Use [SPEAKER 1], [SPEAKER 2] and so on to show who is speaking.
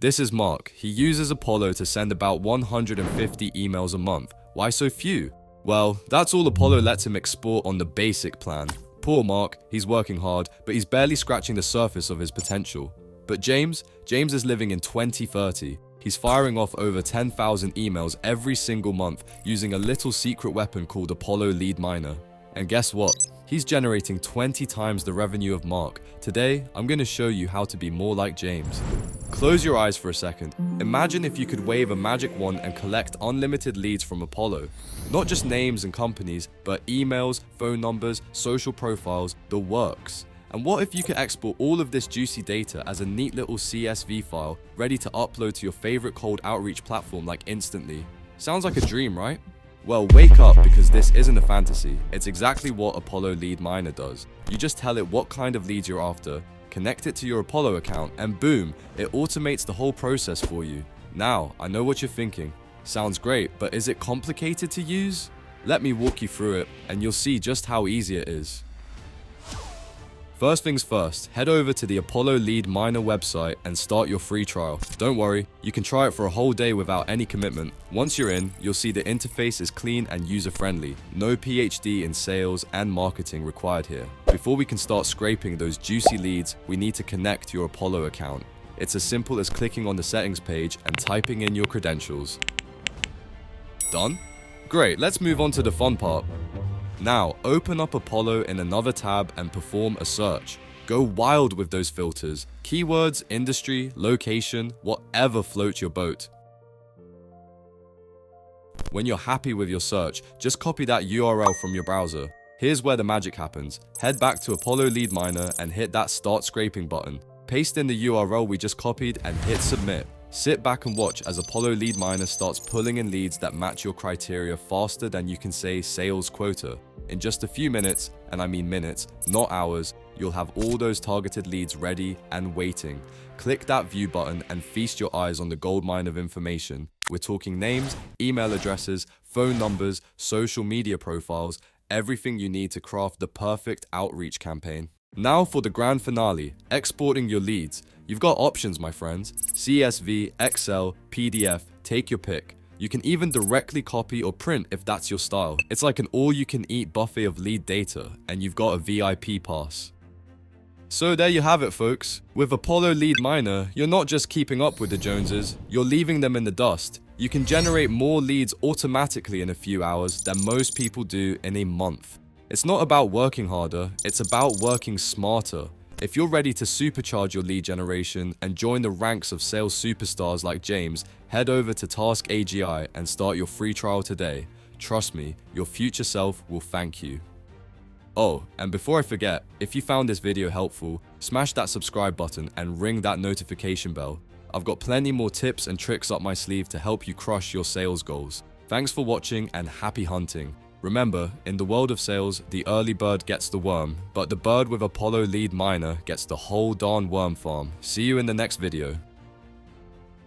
[SPEAKER 1] This is Mark. He uses Apollo to send about 150 emails a month. Why so few? Well, that's all Apollo lets him export on the basic plan. Poor Mark, he's working hard, but he's barely scratching the surface of his potential. But James is living in 2030. He's firing off over 10,000 emails every single month using a little secret weapon called Apollo Lead Miner. And guess what? He's generating 20 times the revenue of Mark. Today, I'm going to show you how to be more like James. Close your eyes for a second. Imagine if you could wave a magic wand and collect unlimited leads from Apollo. Not just names and companies, but emails, phone numbers, social profiles, the works. And what if you could export all of this juicy data as a neat little CSV file ready to upload to your favorite cold outreach platform like instantly? Sounds like a dream, right? Well, wake up, because this isn't a fantasy. It's exactly what Apollo Lead Miner does. You just tell it what kind of leads you're after, connect it to your Apollo account, and boom, it automates the whole process for you. Now, I know what you're thinking. Sounds great, but is it complicated to use? Let me walk you through it, and you'll see just how easy it is. First things first, head over to the Apollo Lead Miner website and start your free trial. Don't worry, you can try it for a whole day without any commitment. Once you're in, you'll see the interface is clean and user-friendly. No PhD in sales and marketing required here. Before we can start scraping those juicy leads, we need to connect your Apollo account. It's as simple as clicking on the settings page and typing in your credentials. Done? Great, let's move on to the fun part. Now, open up Apollo in another tab and perform a search. Go wild with those filters. Keywords, industry, location, whatever floats your boat. When you're happy with your search, just copy that URL from your browser. Here's where the magic happens. Head back to Apollo Lead Miner and hit that Start Scraping button. Paste in the URL we just copied and hit Submit. Sit back and watch as Apollo Lead Miner starts pulling in leads that match your criteria faster than you can say sales quota. In just a few minutes, and I mean minutes, not hours, you'll have all those targeted leads ready and waiting. Click that view button and feast your eyes on the goldmine of information. We're talking names, email addresses, phone numbers, social media profiles, everything you need to craft the perfect outreach campaign. Now for the grand finale, exporting your leads. You've got options, my friends. CSV, Excel, PDF, take your pick. You can even directly copy or print if that's your style. It's like an all-you-can-eat buffet of lead data, and you've got a VIP pass. So there you have it, folks. With Apollo Lead Miner, you're not just keeping up with the Joneses, you're leaving them in the dust. You can generate more leads automatically in a few hours than most people do in a month. It's not about working harder, it's about working smarter. If you're ready to supercharge your lead generation and join the ranks of sales superstars like James, head over to Task AGI and start your free trial today. Trust me, your future self will thank you. Oh, and before I forget, if you found this video helpful, smash that subscribe button and ring that notification bell. I've got plenty more tips and tricks up my sleeve to help you crush your sales goals. Thanks for watching and happy hunting. Remember, in the world of sales, the early bird gets the worm, but the bird with Apollo Lead Miner gets the whole darn worm farm. See you in the next video.